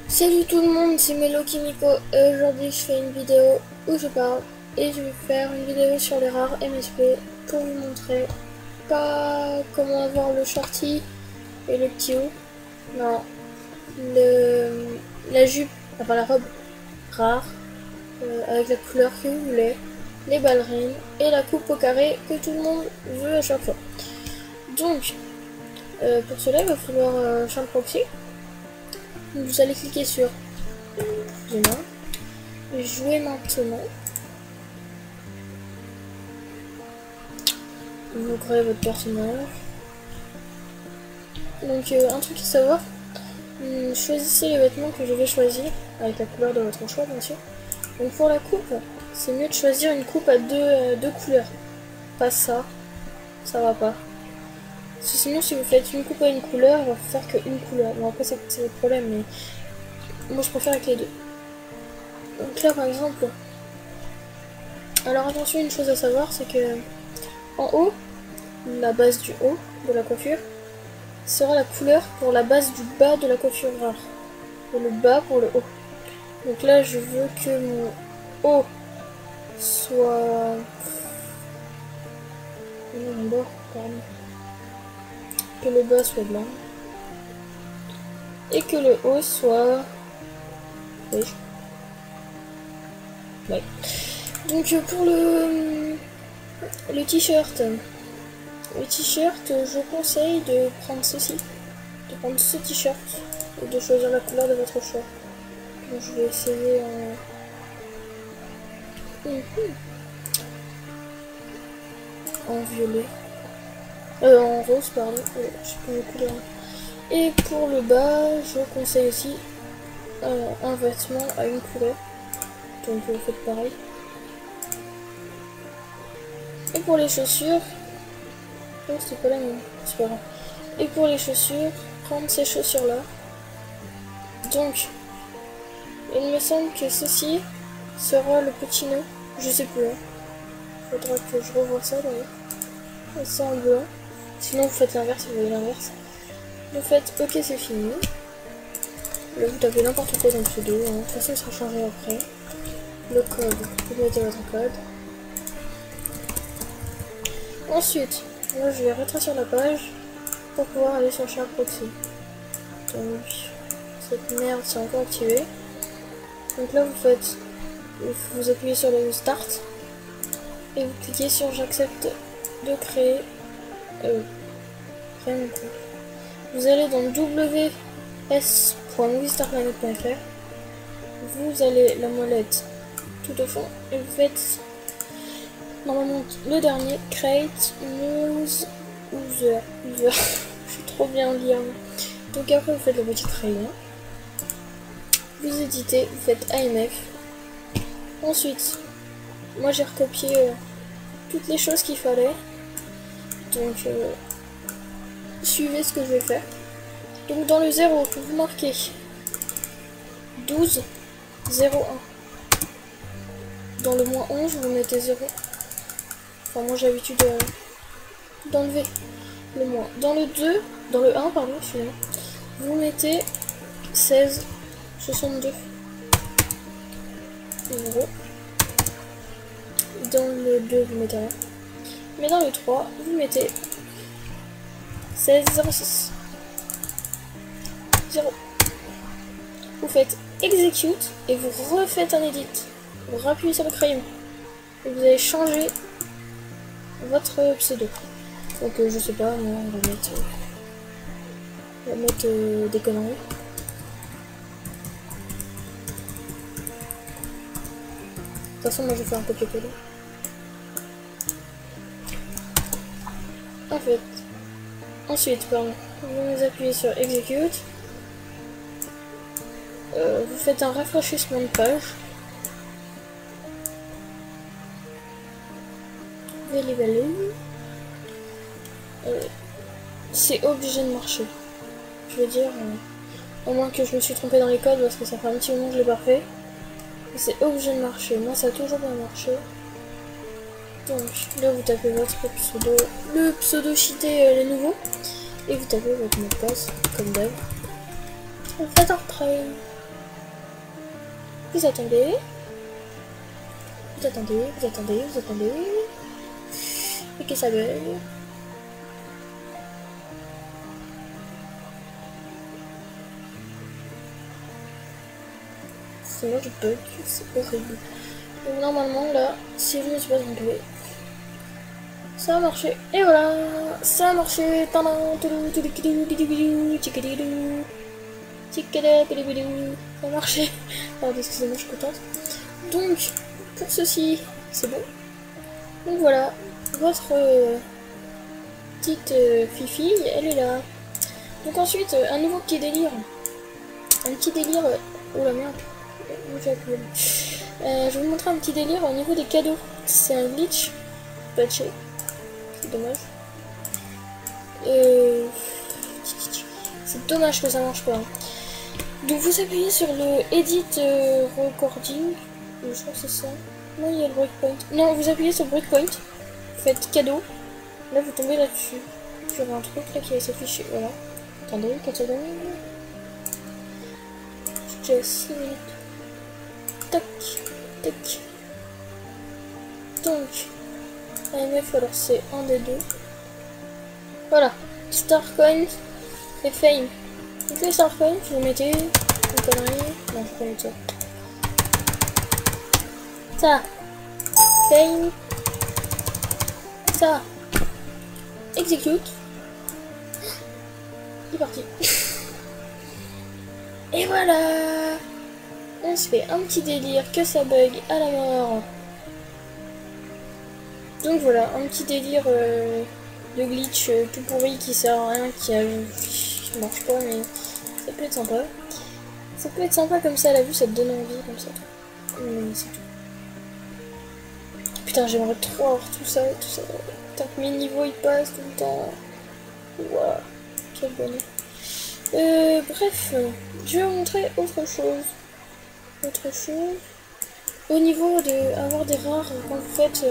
Salut tout le monde, c'est Melo Kimiko et aujourd'hui je fais une vidéo où je parle et je vais faire une vidéo sur les rares MSP pour vous montrer pas comment avoir le shorty et le petit haut, non, la jupe, enfin la robe rare avec la couleur que vous voulez, les ballerines et la coupe au carré que tout le monde veut à chaque fois. Donc pour cela il va falloir Charles Proxy. Vous allez cliquer sur jouer maintenant. Vous créez votre personnage. Donc un truc à savoir, choisissez les vêtements que je vais choisir avec la couleur de votre choix bien sûr. Donc pour la coupe, c'est mieux de choisir une coupe à deux couleurs. Pas ça, ça va pas. Parce que sinon si vous faites une coupe à une couleur, il va faire qu'une couleur. Bon après c'est votre problème, mais moi je préfère avec les deux. Donc là par exemple, alors attention, une chose à savoir, c'est que en haut, la base du haut de la coiffure sera la couleur pour la base du bas de la coiffure rare. Et le bas pour le haut. Donc là je veux que mon haut soit... Non, mon bord, pardon. Que le bas soit blanc. Et que le haut soit... Oui. Ouais. Donc pour le t-shirt, je conseille de prendre ceci, de prendre ce t-shirt et de choisir la couleur de votre choix. Donc je vais essayer en violet, en rose pardon, je sais plus les couleurs. Et pour le bas, je conseille aussi un vêtement à une couleur. Donc vous faites pareil. Et pour les chaussures, oh c'est pas la même, c'est pas grave. Et pour les chaussures, prendre ces chaussures là. Donc il me semble que ceci sera le petit nœud, je sais plus. Faudra que je revoie ça d'ailleurs. Ça en blanc. Sinon vous faites l'inverse, vous voyez l'inverse. Vous faites ok, c'est fini. Là vous tapez n'importe quoi dans le pseudo, hein. De toute façon il sera changé après. Le code, vous mettez votre code. Ensuite, moi je vais rétrécir la page pour pouvoir aller sur Charles Proxy. Donc cette merde c'est encore activé. Donc là vous appuyez sur le start et vous cliquez sur j'accepte de créer mon compte. Vous allez dans ws.movistarplanet.fr, vous allez la molette tout au fond et vous faites normalement le dernier create news user. Je suis trop bien en lire. Donc après vous faites le petit crayon, vous éditez, vous faites AMF. Ensuite moi j'ai recopié toutes les choses qu'il fallait, donc suivez ce que je vais faire. Donc dans le 0 vous marquez 12 01. Dans le moins 11 vous mettez 0. Enfin moi j'ai l'habitude d'enlever le moins. Dans le 2, dans le 1 pardon, excusez-moi, vous mettez 16 62 0. Dans le 2 vous mettez rien. Mais dans le 3 vous mettez 16 06 0. Vous faites execute et vous refaites un edit. Vous rappuyez sur le crayon et vous allez changer votre pseudo. Donc je sais pas, moi on va mettre des conneries. De toute façon moi je vais faire un copier-coller. Ensuite, pardon, vous appuyez sur execute. Vous faites un rafraîchissement de page. C'est obligé de marcher. Je veux dire, au moins que je me suis trompée dans les codes parce que ça fait un petit moment que je l'ai pas fait. C'est obligé de marcher. Moi ça a toujours bien marché. Donc là vous tapez votre pseudo, le pseudo cheaté les nouveaux, et vous tapez votre mot de passe comme d'hab. Vous faites entrer. Vous attendez. Vous attendez, vous attendez, vous attendez. Et que ça bug. C'est moi qui bug, c'est horrible. Donc normalement là, si je ne me suis pas trompée, ça a marché. Et voilà, ça a marché. Ça a marché. Pardon, excusez-moi, je suis contente. Donc, pour ceci, c'est bon. Donc voilà, votre petite Fifi, elle est là. Donc ensuite, un nouveau petit délire. Un petit délire... Oh la merde. Je vais vous montrer un petit délire au niveau des cadeaux. C'est un glitch patché. C'est dommage. C'est dommage que ça marche pas. Donc vous appuyez sur le Edit Recording. Je crois que c'est ça. Non, il y a le breakpoint. Non, vous appuyez sur le breakpoint. Vous faites cadeau. Là, vous tombez là-dessus. Sur un truc là qui va s'afficher. Voilà. Attendez, 4 secondes. J'ai 6 minutes. Tac, tac. Donc, AMF, alors c'est un des deux. Voilà. Starcoin et Fame. Donc les Starcoin, vous mettez une connerie. Non, je peux mettre ça. Ça. Fame. Ça. Execute. Il est parti. Et voilà. On se fait un petit délire que ça bug à la mort. Donc voilà, un petit délire de glitch tout pourri qui sert à rien, qui marche pas, mais ça peut être sympa. Ça peut être sympa comme ça à la vue, ça te donne envie comme ça. Mais c'est tout. Putain, j'aimerais trop avoir tout ça. Tant que mes niveaux ils passent tout le temps. Waouh, quel bonheur. Bref, je vais vous montrer autre chose. Au niveau de avoir des rares, quand vous faites...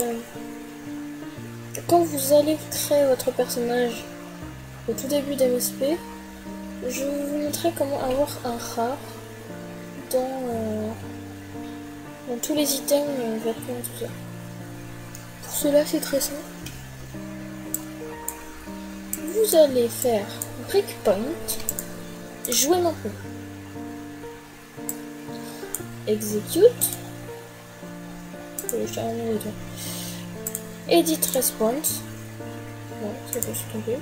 quand vous allez créer votre personnage au tout début d'MSP, je vais vous montrer comment avoir un rare dans tous les items, vêtements et tout ça. Pour cela, c'est très simple. Vous allez faire breakpoint, jouer maintenant. Execute. Edit response. Non, c'est pas ce tombé.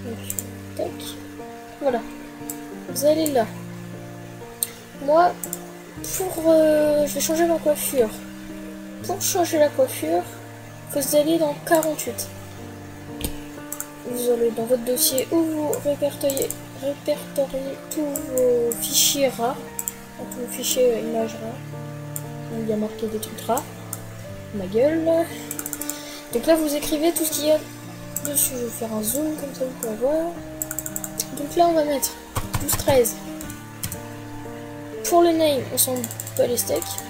Donc, tac. Voilà. Vous allez là. Moi, je vais changer ma coiffure. Pour changer la coiffure, vous allez dans 48. Vous allez dans votre dossier où vous répertoriez tous vos fichiers rares. Tous vos fichiers images rares. Il y a marqué des trucs rares. Ma gueule. Donc là, vous écrivez tout ce qu'il y a dessus. Je vais faire un zoom comme ça, vous pouvez voir. Donc là, on va mettre 12-13. Pour le name, on s'en bat les steaks.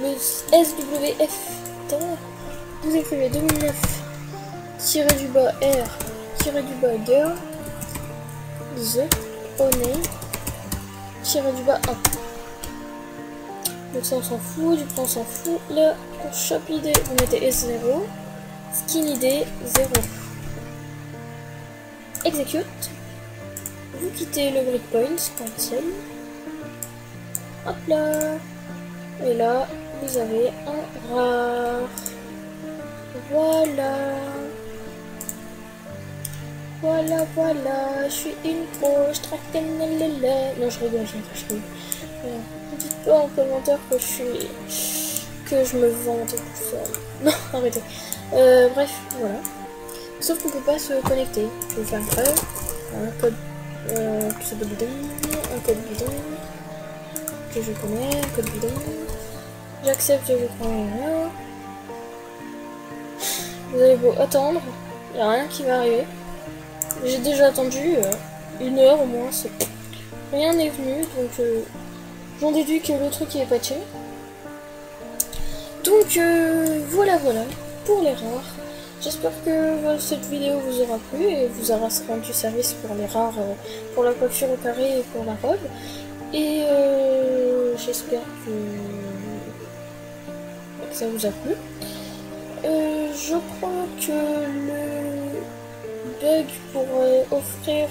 Le SWF, vous écrivez 2009 -du-bas R -du-bas girl the name -du-bas 1. Donc ça on s'en fout, du coup on s'en fout. Là pour shop ID vous mettez S0, skin ID 0. Execute. Vous quittez le breakpoint, cancel. Hop là. Et là vous avez un rare. Voilà. Voilà, je suis une pro, je traque non, je rigole, je rigole. Ne dites pas en commentaire que je me vante et tout ça. Non, arrêtez. Bref, voilà. Sauf qu'on peut pas se connecter. Je vais faire un preuve. Un code pseudo bidon, un code bidon que je connais, un code bidon. J'accepte, je prends rien. Vous allez beau attendre, il n'y a rien qui va arriver. J'ai déjà attendu 1 heure au moins, rien n'est venu, donc j'en déduis que le truc est patché. Donc voilà pour les rares. J'espère que cette vidéo vous aura plu et vous aura rendu service pour les rares, pour la coiffure au carré et pour la robe. Et j'espère que ça vous a plu. Je crois que le bug pour offrir...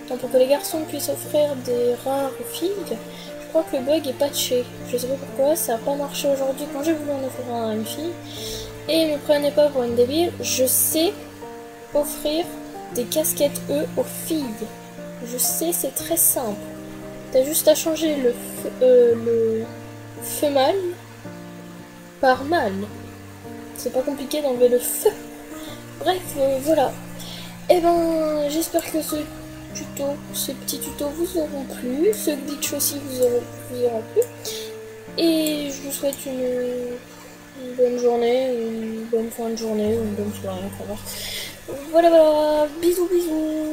pour que les garçons puissent offrir des rares aux filles, je crois que le bug est patché. Je sais pas pourquoi, ça a pas marché aujourd'hui quand j'ai voulu en offrir un à une fille. Et me prenez pas pour une débile, je sais offrir des casquettes E aux filles. Je sais, c'est très simple. T'as juste à changer le female par mâle. C'est pas compliqué d'enlever le feu. Bref, voilà. Et ben, j'espère que ces petits tutos vous auront plu. Ce glitch aussi vous aura plu. Et je vous souhaite une bonne journée, une bonne fin de journée, ou une bonne soirée, enfin, voilà, bisous bisous.